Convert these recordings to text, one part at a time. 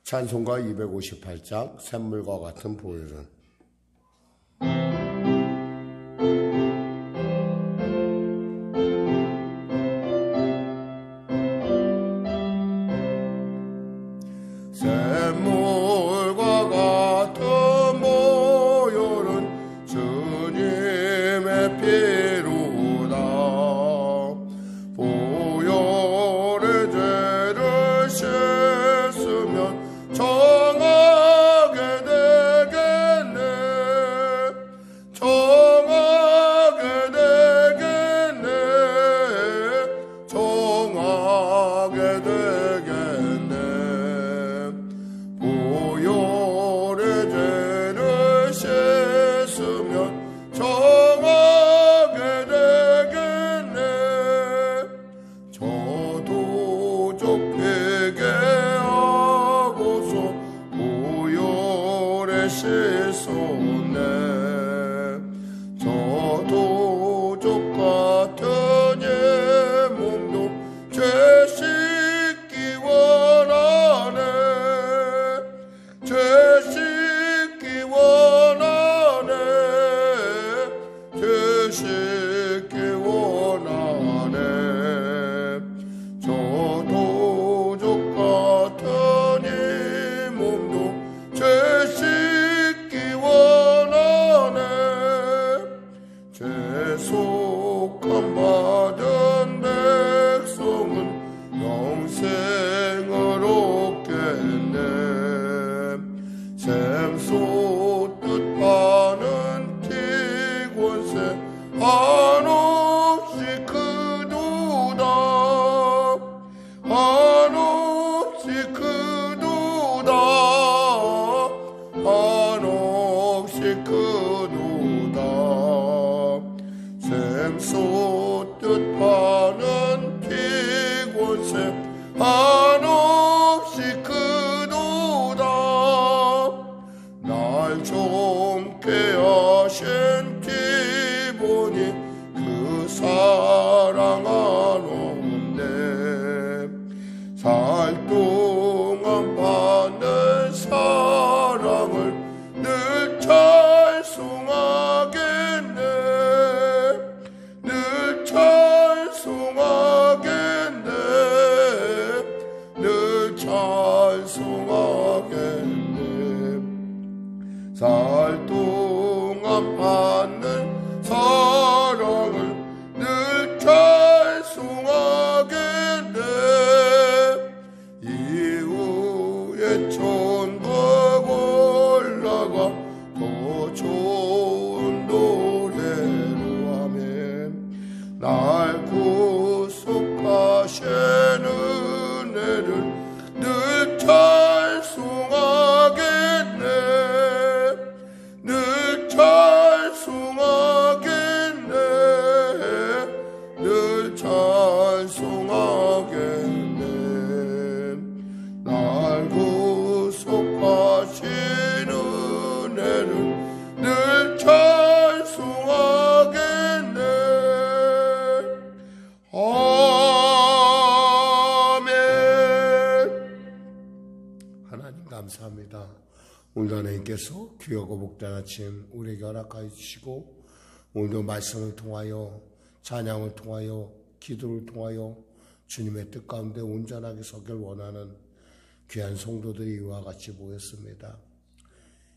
찬송가 258장 샘물과 같은 보혈은 샘물과 같은 보혈은 주님의 피로다. 보혈의 죄를 씻으면 정하게 되겠네. 정하게 되겠네. 정하게 되겠네. 보혈의 죄를 씻으면 정하게 되겠네. 저도 좁히게 하고서 보혈에 씻었네. 저도 족 같은 예 몸도 죄 씻기 원하네. 죄 씻기 원하네. 죄 씻기 원하네. 저도 족 같은 이 몸도 죄 씻기 원하네. 죄속함 받은 백성은 영생을 얻겠네. 샘솟듯 파는 티권세 한없이 크도다. 한없이 크도다. 한없이 크도다. 샘솟듯 파는 티권세 한없이 크도다. 날 젊게 하신 티 보니 그 사랑 한없네. 살 동안 받는 사랑을 늘 찬송하겠네. 늘 찬송하겠네. 늘 찬송하겠네. 살 동안 받는 사랑을 늘 찬송하겠네. 이후에 천국 올라가 더 좋은 노래로 하면 날 구속하신 은혜를 늘 찬송하겠네. 늘 찬송하겠네. 늘 찬송하겠네. 날 구속하신 은혜를 늘 찬송하겠네. 아멘. 하나님 감사합니다. 오늘도 하나님께서 귀하고 복된 아침 우리에게 허락하여 주시고, 오늘도 말씀을 통하여 찬양을 통하여 기도를 통하여 주님의 뜻 가운데 온전하게 서길 원하는 귀한 성도들이 이와 같이 모였습니다.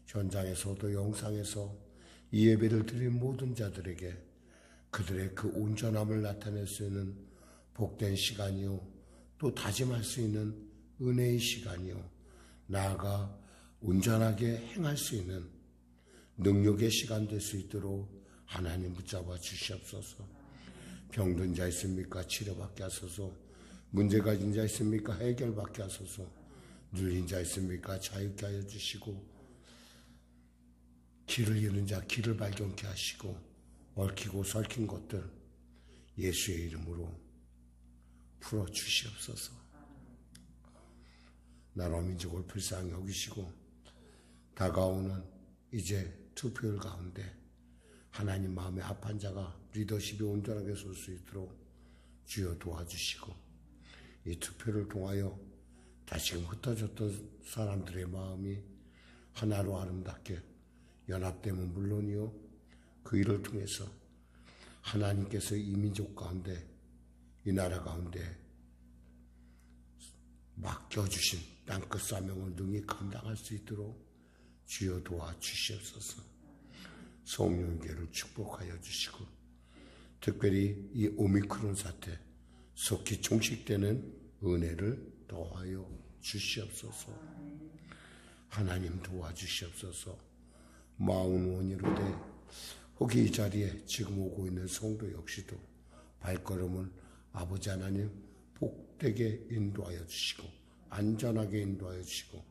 현장에서도 영상에서 이 예배를 드린 모든 자들에게 그들의 그 온전함을 나타낼 수 있는 복된 시간이요, 또 다짐할 수 있는 은혜의 시간이요, 나아가 온전하게 행할 수 있는 능력의 시간 될 수 있도록 하나님 붙잡아 주시옵소서. 병든 자 있습니까? 치료받게 하소서. 문제 가진 자 있습니까? 해결받게 하소서. 눌린 자 있습니까? 자유케 하여 주시고, 길을 잃은 자 길을 발견케 하시고, 얽히고 설킨 것들 예수의 이름으로 풀어주시옵소서. 나라 민족을 불쌍히 여기시고, 다가오는 이제 투표율 가운데 하나님 마음에 합한 자가 리더십이 온전하게 설 수 있도록 주여 도와주시고, 이 투표를 통하여 다시금 흩어졌던 사람들의 마음이 하나로 아름답게 연합되면 물론이요, 그 일을 통해서 하나님께서 이 민족 가운데, 이 나라 가운데 맡겨주신 땅끝 사명을 능히 감당할 수 있도록 주여 도와주시옵소서. 성령계를 축복하여 주시고, 특별히 이 오미크론 사태 속히 종식되는 은혜를 더하여 주시옵소서. 하나님 도와주시옵소서. 마흔 원이로되 혹이 이 자리에 지금 오고 있는 성도 역시도 발걸음을 아버지 하나님 복되게 인도하여 주시고 안전하게 인도하여 주시고,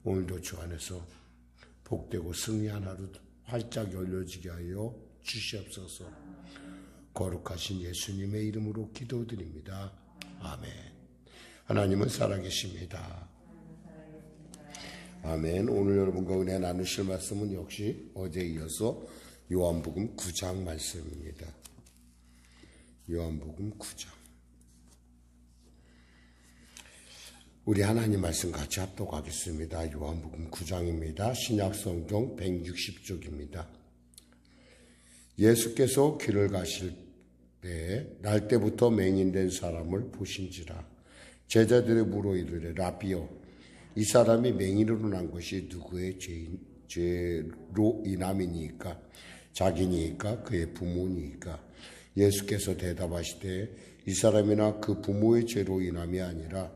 오늘도 주 안에서 복되고 승리한 하루 활짝 열려지게 하여 주시옵소서. 거룩하신 예수님의 이름으로 기도드립니다. 아멘. 하나님은 살아계십니다. 아멘. 오늘 여러분과 은혜 나누실 말씀은 역시 어제에 이어서 요한복음 9장 말씀입니다. 요한복음 9장. 우리 하나님 말씀 같이 합독하겠습니다. 요한복음 9장입니다. 신약성경 160쪽입니다. 예수께서 길을 가실 때 날때부터 맹인된 사람을 보신지라. 제자들의 물어 이르되 라비여, 이 사람이 맹인으로 난 것이 누구의 죄로 인함이니까? 자기니까? 그의 부모니까? 예수께서 대답하시되 이 사람이나 그 부모의 죄로 인함이 아니라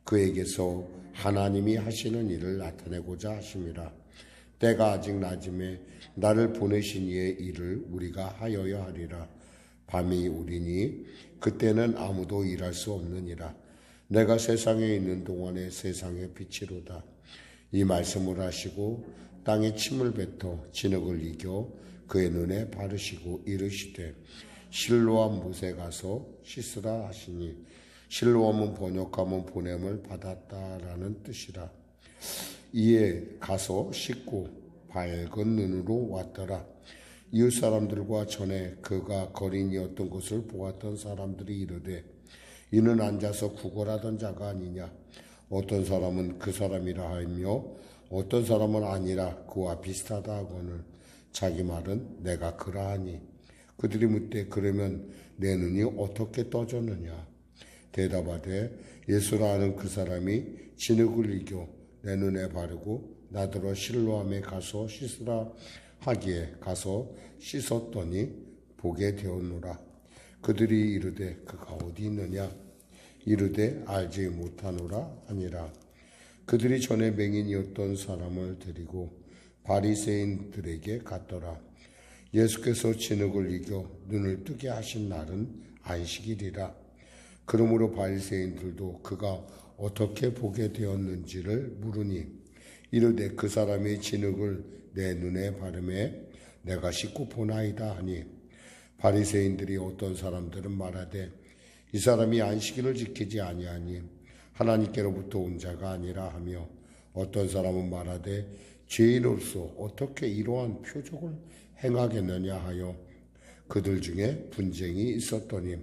그에게서 하나님이 하시는 일을 나타내고자 하심이라. 때가 아직 낮음에 나를 보내신 이의 일을 우리가 하여야 하리라. 밤이 오리니 그때는 아무도 일할 수 없느니라. 내가 세상에 있는 동안에 세상의 빛이로다. 이 말씀을 하시고 땅에 침을 뱉어 진흙을 이겨 그의 눈에 바르시고 이르시되 실로암 못에 가서 씻으라 하시니, 실로암은 번역하면 보냄을 받았다라는 뜻이라. 이에 가서 씻고 밝은 눈으로 왔더라. 이웃 사람들과 전에 그가 거린이었던 것을 보았던 사람들이 이르되 이는 앉아서 구걸하던 자가 아니냐? 어떤 사람은 그 사람이라 하며 어떤 사람은 아니라 그와 비슷하다 하거늘 자기 말은 내가 그러하니. 그들이 묻되 그러면 내 눈이 어떻게 떠졌느냐? 대답하되 예수라 하는 그 사람이 진흙을 이겨 내 눈에 바르고 나더러 실로암에 가서 씻으라 하기에 가서 씻었더니 보게 되었노라. 그들이 이르되 그가 어디 있느냐? 이르되 알지 못하노라 하니라. 그들이 전에 맹인이었던 사람을 데리고 바리새인들에게 갔더라. 예수께서 진흙을 이겨 눈을 뜨게 하신 날은 안식일이라. 그러므로 바리새인들도 그가 어떻게 보게 되었는지를 물으니 이르되 그 사람이 진흙을 내 눈에 바르매 내가 씻고 보나이다 하니, 바리새인들이 어떤 사람들은 말하되 이 사람이 안식일을 지키지 아니하니 하나님께로부터 온 자가 아니라 하며, 어떤 사람은 말하되 죄인으로서 어떻게 이러한 표적을 행하겠느냐 하여 그들 중에 분쟁이 있었더니,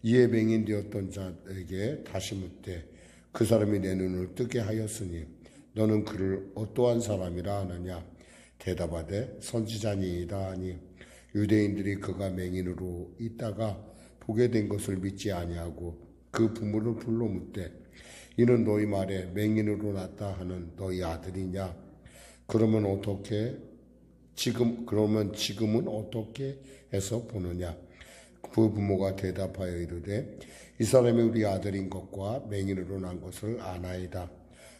이에 맹인 되었던 자에게 다시 묻되 그 사람이 내 눈을 뜨게 하였으니 너는 그를 어떠한 사람이라 하느냐? 대답하되 선지자니이다 하니, 유대인들이 그가 맹인으로 있다가 보게 된 것을 믿지 아니하고 그 부모를 불러 묻되 이는 너희 말에 맹인으로 났다 하는 너희 아들이냐? 그러면 지금은 어떻게 해서 보느냐? 그 부모가 대답하여 이르되 이 사람이 우리 아들인 것과 맹인으로 난 것을 아나이다.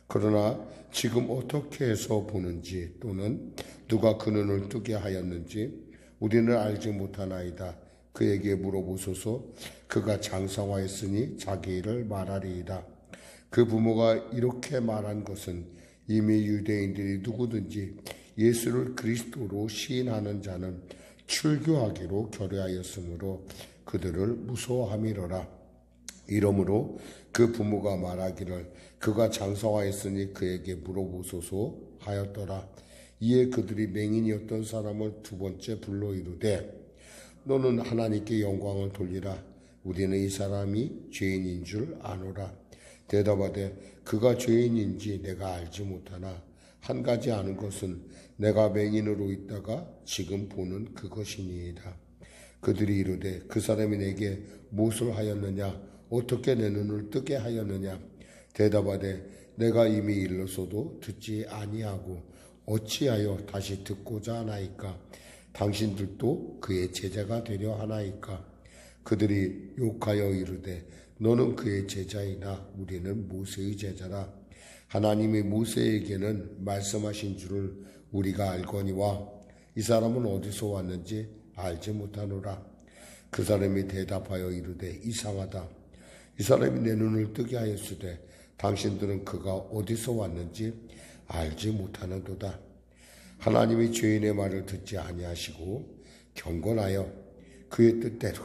그러나 지금 어떻게 해서 보는지 또는 누가 그 눈을 뜨게 하였는지 우리는 알지 못하나이다. 그에게 물어보소서. 그가 장성하였으니 자기 일을 말하리이다. 그 부모가 이렇게 말한 것은 이미 유대인들이 누구든지 예수를 그리스도로 시인하는 자는 출교하기로 결의하였으므로 그들을 무서워함이로라. 이러므로 그 부모가 말하기를 그가 장성하였으니 그에게 물어보소서 하였더라. 이에 그들이 맹인이었던 사람을 두 번째 불러 이르되 너는 하나님께 영광을 돌리라. 우리는 이 사람이 죄인인 줄 아노라. 대답하되 그가 죄인인지 내가 알지 못하나 한 가지 아는 것은 내가 맹인으로 있다가 지금 보는 그것이니이다. 그들이 이르되 그 사람이 내게 무엇을 하였느냐 어떻게 내 눈을 뜨게 하였느냐 대답하되 내가 이미 일러서도 듣지 아니하고 어찌하여 다시 듣고자 하나이까 당신들도 그의 제자가 되려 하나이까 그들이 욕하여 이르되 너는 그의 제자이나 우리는 모세의 제자라 하나님이 모세에게는 말씀하신 줄을 우리가 알거니와 이 사람은 어디서 왔는지 알지 못하노라. 그 사람이 대답하여 이르되 이상하다. 이 사람이 내 눈을 뜨게 하였으되 당신들은 그가 어디서 왔는지 알지 못하는도다. 하나님이 죄인의 말을 듣지 아니하시고 경건하여 그의 뜻대로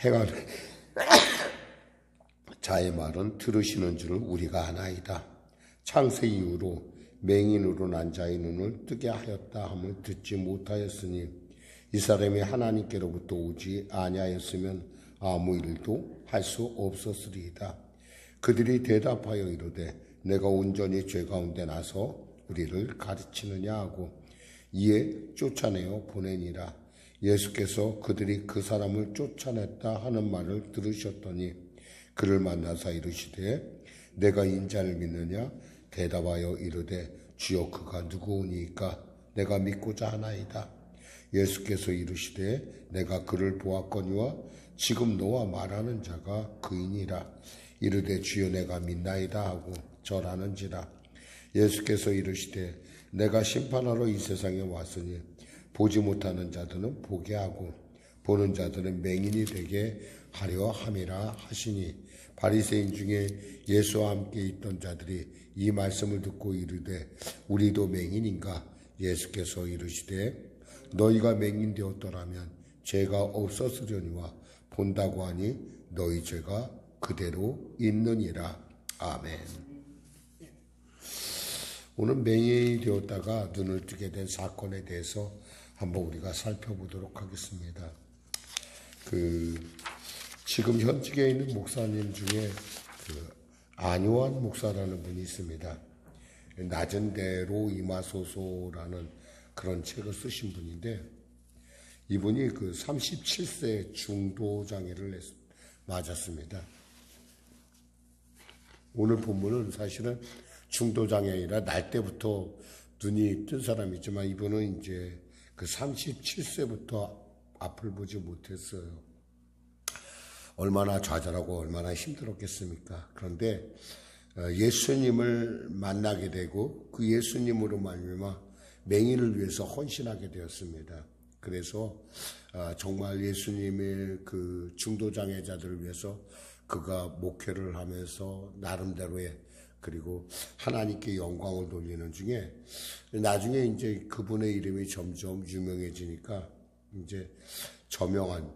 행하는 자의 말은 들으시는 줄 우리가 아나이다. 창세 이후로 맹인으로 난 자의 눈을 뜨게 하였다 함을 듣지 못하였으니 이 사람이 하나님께로부터 오지 아니하였으면 아무 일도 할 수 없었으리이다. 그들이 대답하여 이르되 내가 온전히 죄 가운데 나서 우리를 가르치느냐 하고 이에 쫓아내어 보내니라. 예수께서 그들이 그 사람을 쫓아냈다 하는 말을 들으셨더니 그를 만나사 이르시되 내가 인자를 믿느냐 대답하여 이르되 주여 그가 누구오니까 내가 믿고자 하나이다. 예수께서 이르시되 내가 그를 보았거니와 지금 너와 말하는 자가 그이니라. 이르되 주여 내가 믿나이다 하고 절하는지라. 예수께서 이르시되 내가 심판하러 이 세상에 왔으니 보지 못하는 자들은 보게 하고 보는 자들은 맹인이 되게 하려 함이라 하시니 바리새인 중에 예수와 함께 있던 자들이 이 말씀을 듣고 이르되 우리도 맹인인가? 예수께서 이르시되 너희가 맹인 되었더라면 죄가 없었으려니와 본다고 하니 너희 죄가 그대로 있느니라. 아멘. 오늘 맹인이 되었다가 눈을 뜨게 된 사건에 대해서 한번 우리가 살펴보도록 하겠습니다. 지금 현직에 있는 목사님 중에 안요한 목사라는 분이 있습니다. 낮은 대로 임하소서라는 그런 책을 쓰신 분인데 이분이 37세 중도 장애를 맞았습니다. 오늘 본문은 사실은 중도 장애이라 날 때부터 눈이 뜬 사람이지만 이분은 이제 37세부터 앞을 보지 못했어요. 얼마나 좌절하고 얼마나 힘들었겠습니까? 그런데 예수님을 만나게 되고 그 예수님으로 말미암아 맹인을 위해서 헌신하게 되었습니다. 그래서 정말 예수님의 그 중도장애자들을 위해서 그가 목회를 하면서 나름대로의 그리고 하나님께 영광을 돌리는 중에 나중에 이제 그분의 이름이 점점 유명해지니까 이제 저명한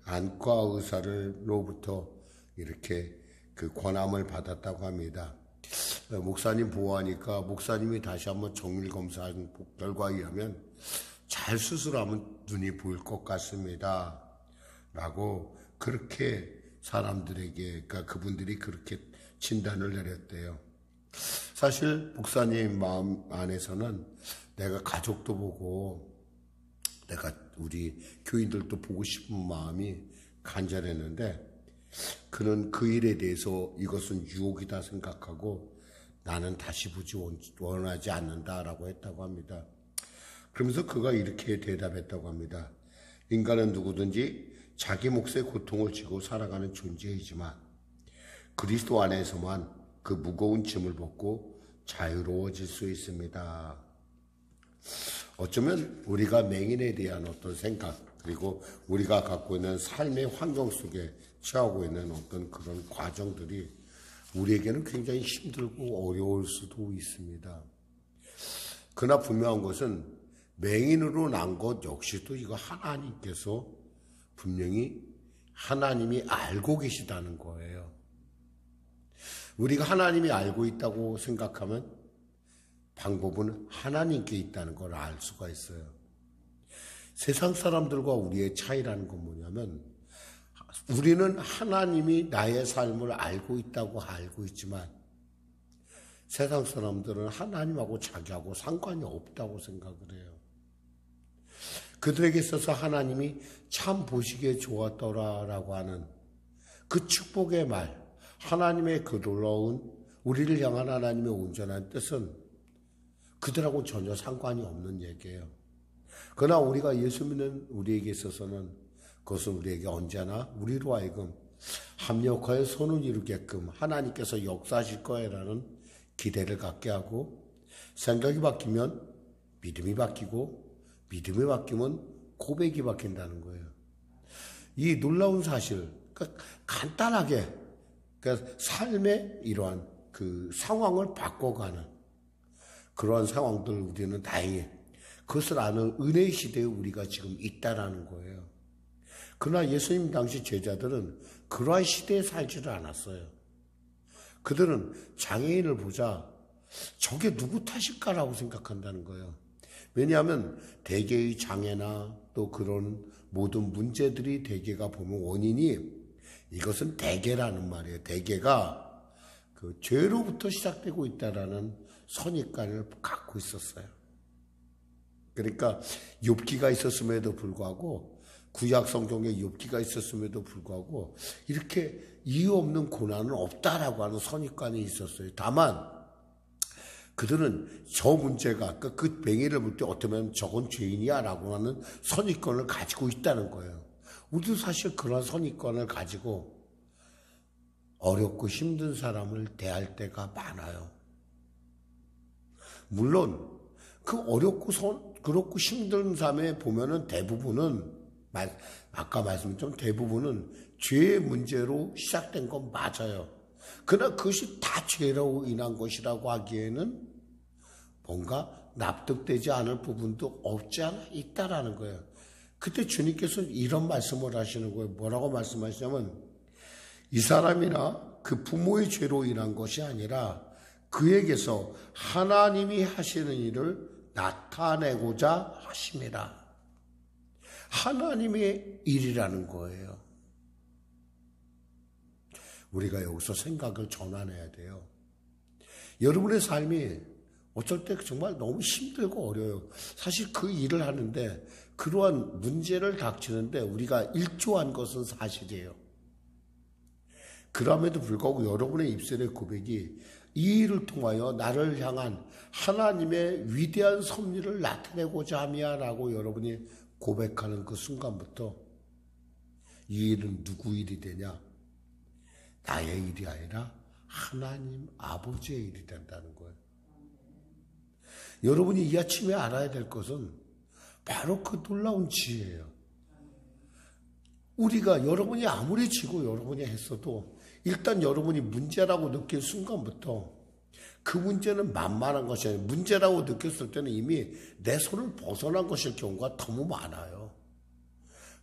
안과 의사로부터 이렇게 그 권함을 받았다고 합니다. 목사님 보호하니까 목사님이 다시 한번 정밀 검사한 결과에 의하면 잘 수술하면 눈이 보일 것 같습니다. 라고 그렇게 사람들에게, 그러니까 그분들이 그렇게 진단을 내렸대요. 사실 목사님 마음 안에서는 내가 가족도 보고 내가 우리 교인들도 보고 싶은 마음이 간절했는데 그는 그 일에 대해서 이것은 유혹이다 생각하고 나는 다시 보지 원하지 않는다라고 했다고 합니다. 그러면서 그가 이렇게 대답했다고 합니다. 인간은 누구든지 자기 몫의 고통을 지고 살아가는 존재이지만 그리스도 안에서만 그 무거운 짐을 벗고 자유로워질 수 있습니다. 어쩌면 우리가 맹인에 대한 어떤 생각 그리고 우리가 갖고 있는 삶의 환경 속에 처하고 있는 어떤 그런 과정들이 우리에게는 굉장히 힘들고 어려울 수도 있습니다. 그러나 분명한 것은 맹인으로 난 것 역시도 이거 하나님께서 분명히 하나님이 알고 계시다는 거예요. 우리가 하나님이 알고 있다고 생각하면 방법은 하나님께 있다는 걸 알 수가 있어요. 세상 사람들과 우리의 차이라는 건 뭐냐면 우리는 하나님이 나의 삶을 알고 있다고 알고 있지만 세상 사람들은 하나님하고 자기하고 상관이 없다고 생각을 해요. 그들에게 있어서 하나님이 참 보시기에 좋았더라라고 하는 그 축복의 말, 하나님의 그 놀라운 우리를 향한 하나님의 온전한 뜻은 그들하고 전혀 상관이 없는 얘기예요. 그러나 우리가 예수 믿는 우리에게 있어서는 그것은 우리에게 언제나 우리로 하여금 합력하여 손을 이루게끔 하나님께서 역사하실 거라는 기대를 갖게 하고, 생각이 바뀌면 믿음이 바뀌고 믿음이 바뀌면 고백이 바뀐다는 거예요. 이 놀라운 사실, 그러니까 간단하게 그러니까 삶의 이러한 그 상황을 바꿔가는 그러한 상황들을 우리는 다행히 그것을 아는 은혜의 시대에 우리가 지금 있다라는 거예요. 그러나 예수님 당시 제자들은 그러한 시대에 살지를 않았어요. 그들은 장애인을 보자 저게 누구 탓일까라고 생각한다는 거예요. 왜냐하면 대개의 장애나 또 그런 모든 문제들이 대개가 보면 원인이 이것은 대개라는 말이에요. 대개가 그 죄로부터 시작되고 있다라는 선입관을 갖고 있었어요. 그러니까 욥기가 있었음에도 불구하고 구약 성경에 욥기가 있었음에도 불구하고 이렇게 이유 없는 고난은 없다라고 하는 선입관이 있었어요. 다만 그들은 저 문제가 그 뱅이를 볼 때 어쩌면 저건 죄인이야 라고 하는 선입관을 가지고 있다는 거예요. 우리도 사실 그런 선입관을 가지고 어렵고 힘든 사람을 대할 때가 많아요. 물론 그 그렇고 힘든 삶에 보면은 대부분은 아까 말씀드린 대부분은 죄의 문제로 시작된 건 맞아요. 그러나 그것이 다 죄로 인한 것이라고 하기에는 뭔가 납득되지 않을 부분도 없지 않아 있다라는 거예요. 그때 주님께서 이런 말씀을 하시는 거예요. 뭐라고 말씀하시냐면 이 사람이나 그 부모의 죄로 인한 것이 아니라 그에게서 하나님이 하시는 일을 나타내고자 하심이라. 하나님의 일이라는 거예요. 우리가 여기서 생각을 전환해야 돼요. 여러분의 삶이 어쩔 때 정말 너무 힘들고 어려워요. 사실 그 일을 하는데 그러한 문제를 닥치는데 우리가 일조한 것은 사실이에요. 그럼에도 불구하고 여러분의 입술의 고백이 이 일을 통하여 나를 향한 하나님의 위대한 섭리를 나타내고자 함이야라고 여러분이 고백하는 그 순간부터 이 일은 누구 일이 되냐? 나의 일이 아니라 하나님 아버지의 일이 된다는 거예요. 여러분이 이 아침에 알아야 될 것은 바로 그 놀라운 지혜예요. 우리가 여러분이 아무리 지고 여러분이 했어도 일단 여러분이 문제라고 느낀 순간부터 그 문제는 만만한 것이 아니에요. 문제라고 느꼈을 때는 이미 내 손을 벗어난 것일 경우가 너무 많아요.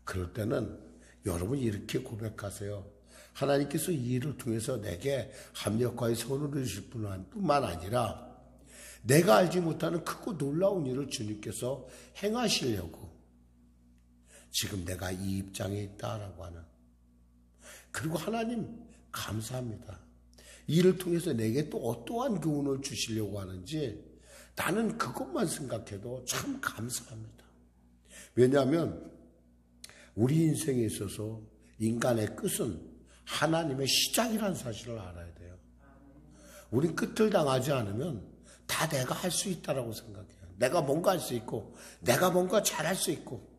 그럴 때는 여러분이 이렇게 고백하세요. 하나님께서 이 일을 통해서 내게 합력하여 손을 주실 뿐만 아니라 내가 알지 못하는 크고 놀라운 일을 주님께서 행하시려고 지금 내가 이 입장에 있다라고 하는. 그리고 하나님 감사합니다. 이 일을 통해서 내게 또 어떠한 교훈을 주시려고 하는지 나는 그것만 생각해도 참 감사합니다. 왜냐하면 우리 인생에 있어서 인간의 끝은 하나님의 시작이라는 사실을 알아야 돼요. 우린 끝을 당하지 않으면 다 내가 할 수 있다라고 생각해요. 내가 뭔가 할 수 있고 내가 뭔가 잘할 수 있고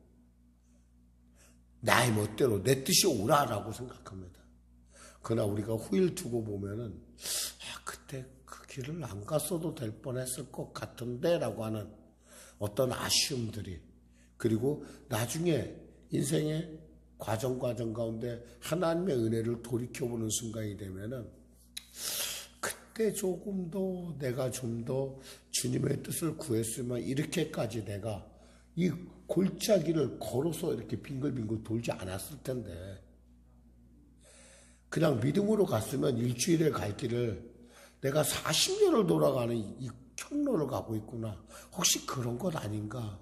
나의 멋대로 내 뜻이 오라라고 생각합니다. 그러나 우리가 후일 두고 보면은 그때 그 길을 안 갔어도 될 뻔했을 것 같은데 라고 하는 어떤 아쉬움들이, 그리고 나중에 인생의 과정 가운데 하나님의 은혜를 돌이켜보는 순간이 되면은 그때 조금 더 내가 좀 더 주님의 뜻을 구했으면 이렇게까지 내가 이 골짜기를 걸어서 이렇게 빙글빙글 돌지 않았을 텐데, 그냥 믿음으로 갔으면 일주일에 갈 길을 내가 40년을 돌아가는 이 경로를 가고 있구나. 혹시 그런 것 아닌가?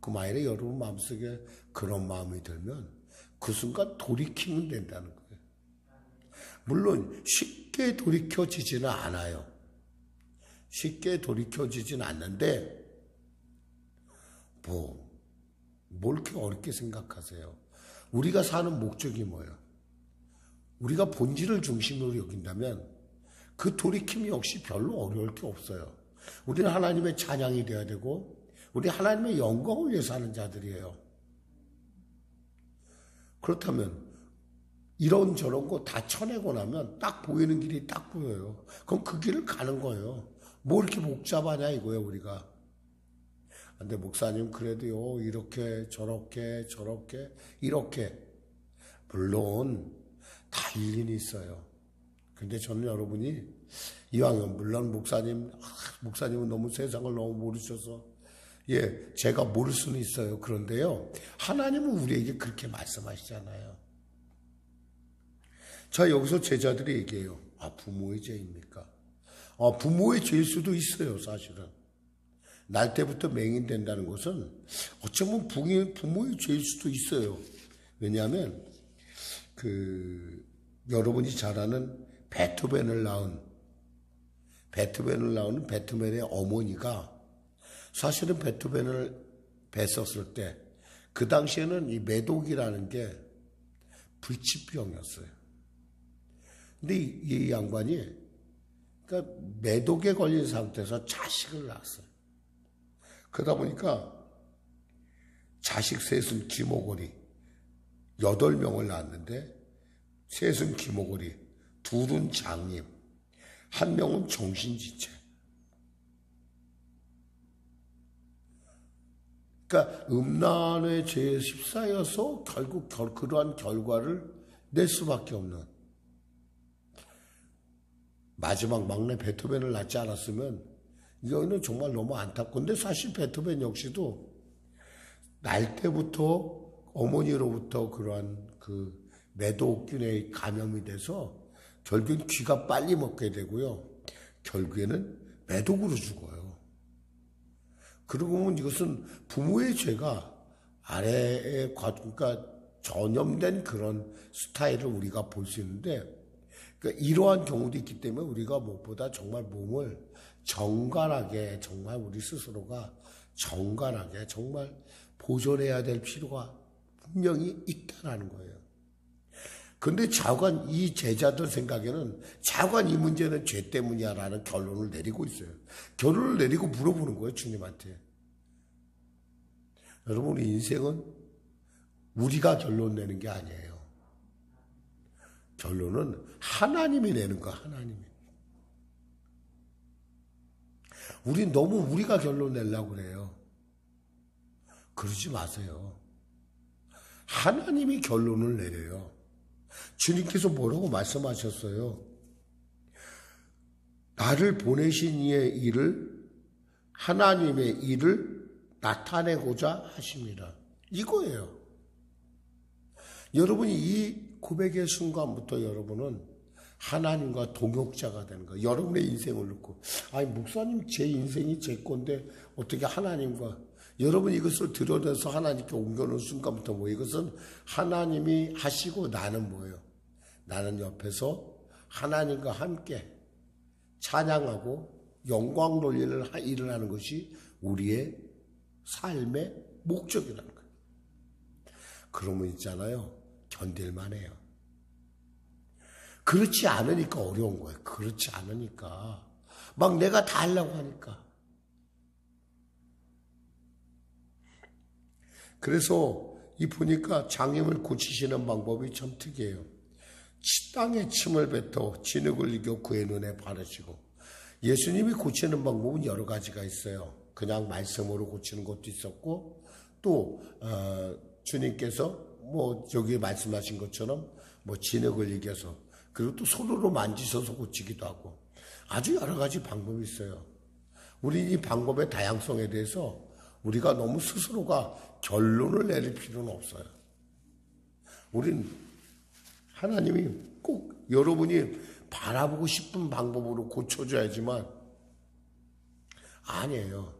그 만일에 여러분 마음속에 그런 마음이 들면 그 순간 돌이키면 된다는 거예요. 물론 쉽게 돌이켜지지는 않아요. 쉽게 돌이켜지지는 않는데 뭘 이렇게 어렵게 생각하세요? 우리가 사는 목적이 뭐예요? 우리가 본질을 중심으로 여긴다면 그 돌이킴 역시 별로 어려울 게 없어요. 우리는 하나님의 찬양이 되어야 되고 우리 하나님의 영광을 위해서 사는 자들이에요. 그렇다면 이런저런 거 다 쳐내고 나면 딱 보이는 길이 딱 보여요. 그럼 그 길을 가는 거예요. 뭐 이렇게 복잡하냐 이거예요, 우리가. 근데 목사님 그래도요, 이렇게 저렇게 이렇게 물론 다 일리는 있어요. 근데 저는 여러분이 이왕이면 물론 목사님은 너무 세상을 너무 모르셔서 제가 모를 수는 있어요. 그런데요, 하나님은 우리에게 그렇게 말씀하시잖아요. 자, 여기서 제자들이 얘기해요. 부모의 죄입니까? 부모의 죄일 수도 있어요, 사실은. 날 때부터 맹인된다는 것은 어쩌면 부모의 죄일 수도 있어요. 왜냐하면 여러분이 잘 아는 베토벤을 낳은 베토벤의 어머니가 사실은 베토벤을 뵀었을 때 그 당시에는 이 매독이라는 게 불치병이었어요. 근데 이 양반이 그러니까 매독에 걸린 상태에서 자식을 낳았어요. 그러다 보니까 자식 셋은 귀머거리 8명을 낳았는데 셋은 귀머거리, 둘은 장님, 1명은 정신지체. 그러니까 음란의 죄에 휩싸여서 결국 그러한 결과를 낼 수밖에 없는, 마지막 막내 베토벤을 낳지 않았으면 이거는 정말 너무 안타까운데, 사실 베토벤 역시도 날 때부터 어머니로부터 그러한 매독균에 감염이 돼서 결국엔 귀가 빨리 먹게 되고요. 결국에는 매독으로 죽어요. 그러고 보면 이것은 부모의 죄가 아래에 그러니까 전염된 그런 스타일을 우리가 볼 수 있는데, 그러니까 이러한 경우도 있기 때문에 우리가 무엇보다 정말 몸을 정갈하게, 정말 우리 스스로가 정갈하게 정말 보존해야 될 필요가 분명히 있다라는 거예요. 그런데 좌우간 이 제자들 생각에는 좌우간 이 문제는 죄 때문이야라는 결론을 내리고 있어요. 결론을 내리고 물어보는 거예요, 주님한테. 여러분, 인생은 우리가 결론 내는 게 아니에요. 결론은 하나님이 내는 거야, 하나님이. 우린 너무 우리가 결론 내려고 그래요. 그러지 마세요. 하나님이 결론을 내려요. 주님께서 뭐라고 말씀하셨어요? 나를 보내신 이의 일을, 하나님의 일을 나타내고자 하십니다. 이거예요. 여러분이 이 고백의 순간부터 여러분은 하나님과 동역자가 되는 거예요. 여러분의 인생을 놓고, 아니 목사님 제 인생이 제 건데 어떻게 하나님과, 여러분 이것을 드러내서 하나님께 옮겨놓은 순간부터 이것은 하나님이 하시고 나는 뭐예요? 나는 옆에서 하나님과 함께 찬양하고 영광 돌리는 일을 하는 것이 우리의 삶의 목적이라는 거예요. 그러면 있잖아요, 견딜만 해요. 그렇지 않으니까 어려운 거예요. 그렇지 않으니까 막 내가 다 하려고 하니까. 그래서 보니까 장염을 고치시는 방법이 참 특이해요. 땅에 침을 뱉어 진흙을 이겨 그의 눈에 바르시고. 예수님이 고치는 방법은 여러 가지가 있어요. 그냥 말씀으로 고치는 것도 있었고, 또 주님께서 여기 말씀하신 것처럼 진흙을 이겨서, 그리고 또 손으로 만지셔서 고치기도 하고, 아주 여러 가지 방법이 있어요. 우리 이 방법의 다양성에 대해서 우리가 너무 스스로가 결론을 내릴 필요는 없어요. 우린 하나님이 꼭 여러분이 바라보고 싶은 방법으로 고쳐줘야지만, 아니에요.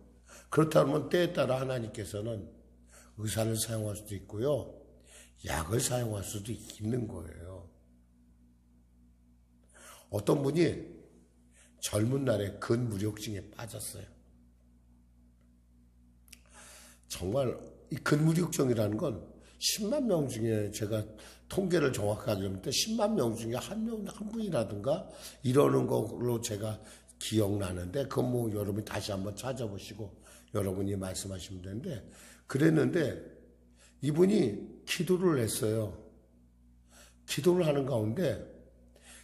그렇다면 때에 따라 하나님께서는 의사를 사용할 수도 있고요, 약을 사용할 수도 있는 거예요. 어떤 분이 젊은 날에 근무력증에 빠졌어요. 정말 이 근무력증이라는 건 10만 명 중에, 제가 통계를 정확하게 하는데 10만 명 중에 한 분이라든가 이러는 걸로 제가 기억나는데, 그건 뭐 여러분이 다시 한번 찾아보시고 여러분이 말씀하시면 되는데, 그랬는데 이분이 기도를 했어요. 기도를 하는 가운데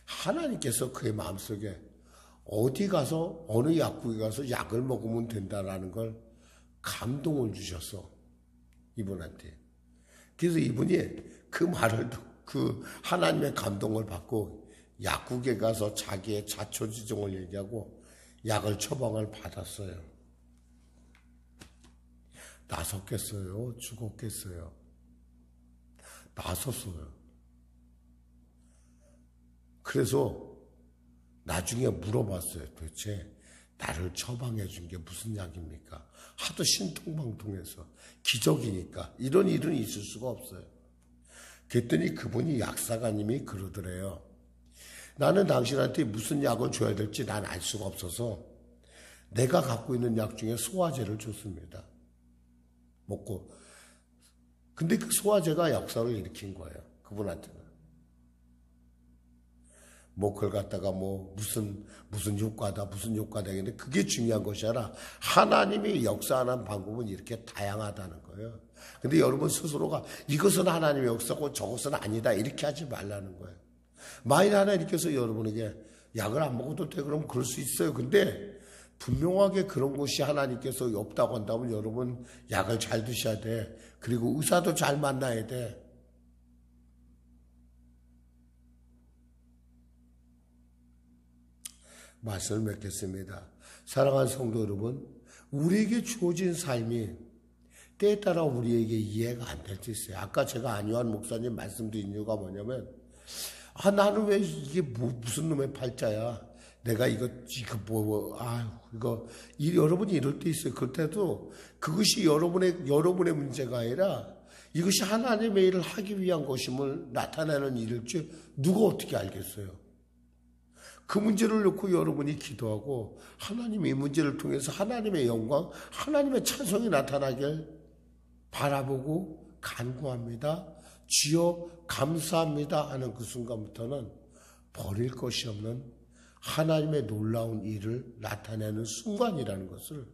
하나님께서 그의 마음속에 어디 가서 어느 약국에 가서 약을 먹으면 된다라는 걸 감동을 주셨어, 이분한테. 그래서 이분이 그 말을 그 하나님의 감동을 받고 약국에 가서 자기의 자초지종을 얘기하고 약을 처방을 받았어요. 나섰겠어요? 죽었겠어요? 나섰어요. 그래서 나중에 물어봤어요. 도대체 나를 처방해 준 게 무슨 약입니까? 하도 신통방통해서 기적이니까 이런 일은 있을 수가 없어요. 그랬더니 그분이 약사가님이 그러더래요. 나는 당신한테 무슨 약을 줘야 될지 난 알 수가 없어서 내가 갖고 있는 약 중에 소화제를 줬습니다. 먹고. 근데 그 소화제가 역사를 일으킨 거예요. 그분한테는. 뭐 그걸 갖다가 뭐 무슨 효과다 했는데 그게 중요한 것이 아니라 하나님이 역사하는 방법은 이렇게 다양하다는 거예요. 근데 여러분 스스로가 이것은 하나님의 역사고 저것은 아니다 이렇게 하지 말라는 거예요. 만일 하나님께서 여러분에게 약을 안 먹어도 돼 그러면 그럴 수 있어요. 근데 분명하게 그런 것이 하나님께서 없다고 한다면 여러분 약을 잘 드셔야 돼. 그리고 의사도 잘 만나야 돼. 말씀을 맺겠습니다. 사랑하는 성도 여러분, 우리에게 주어진 삶이 때에 따라 우리에게 이해가 안 될 수 있어요. 아까 제가 안요한 목사님 말씀드린 이유가 뭐냐면, 나는 왜 이게 무슨 놈의 팔자야? 내가 여러분이 이럴 때 있어요. 그럴 때도 그것이 여러분의 문제가 아니라 이것이 하나님의 일을 하기 위한 것임을 나타내는 일일 줄 누가 어떻게 알겠어요? 그 문제를 놓고 여러분이 기도하고 하나님이 이 문제를 통해서 하나님의 영광, 하나님의 찬송이 나타나길 바라보고 간구합니다. 주여 감사합니다 하는 그 순간부터는 버릴 것이 없는 하나님의 놀라운 일을 나타내는 순간이라는 것을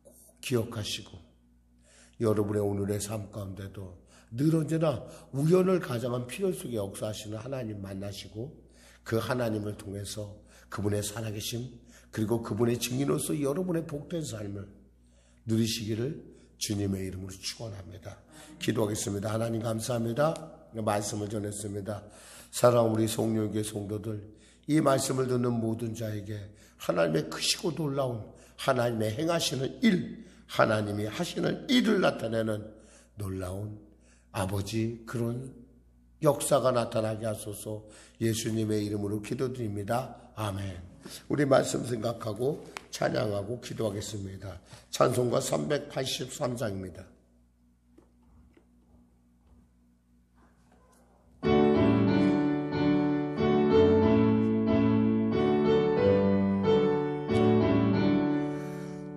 꼭 기억하시고 여러분의 오늘의 삶 가운데도 늘 언제나 우연을 가장한 필요 속에 역사하시는 하나님 만나시고 그 하나님을 통해서 그분의 살아계심 그리고 그분의 증인으로서 여러분의 복된 삶을 누리시기를 주님의 이름으로 축원합니다. 기도하겠습니다. 하나님 감사합니다. 말씀을 전했습니다. 사랑하는 우리 송영교회 성도들, 이 말씀을 듣는 모든 자에게 하나님의 크시고 놀라운 하나님의 행하시는 일, 하나님이 하시는 일을 나타내는 놀라운 아버지 그런 역사가 나타나게 하소서. 예수님의 이름으로 기도드립니다. 아멘. 우리 말씀 생각하고 찬양하고 기도하겠습니다. 찬송가 383장입니다.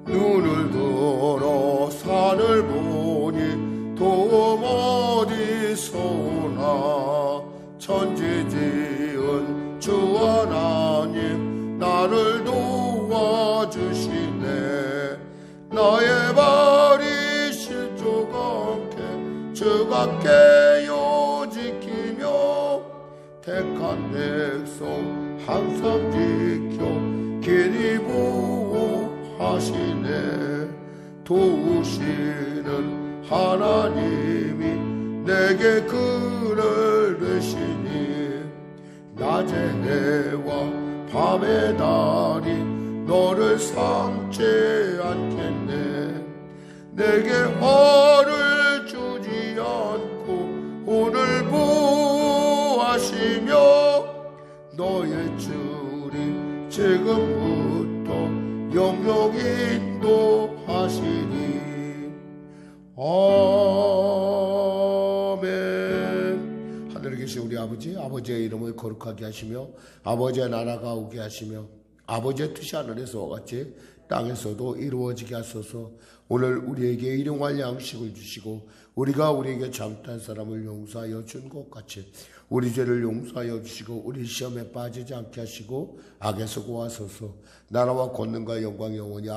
눈을 들어 산을 보니 도움 어디서 오나 천지 지은 주 하나님 나를 도와주시네. 나의 발이 실족 않게 주갑게요 지키며 택한 백성 항상 지켜 길이 보호하시네. 도우시는 하나님이 내게 그를 내시니 낮의 해와 밤의 달이 너를 삼지 않겠네. 내게 화를 주지 않고 오늘 보호하시며 너의 줄이 지금부터 영영 인도하시니 아멘. 되신 우리 아버지, 아버지의 이름을 거룩하게 하시며 아버지의 나라가 오게 하시며 아버지의 뜻이 하늘에서와 같이 땅에서도 이루어지게 하소서. 오늘 우리에게 일용할 양식을 주시고 우리가 우리에게 잘못한 사람을 용서하여 준 것 같이 우리 죄를 용서하여 주시고 우리 시험에 빠지지 않게 하시고 악에서 구하소서. 나라와 권능과 영광이 영원히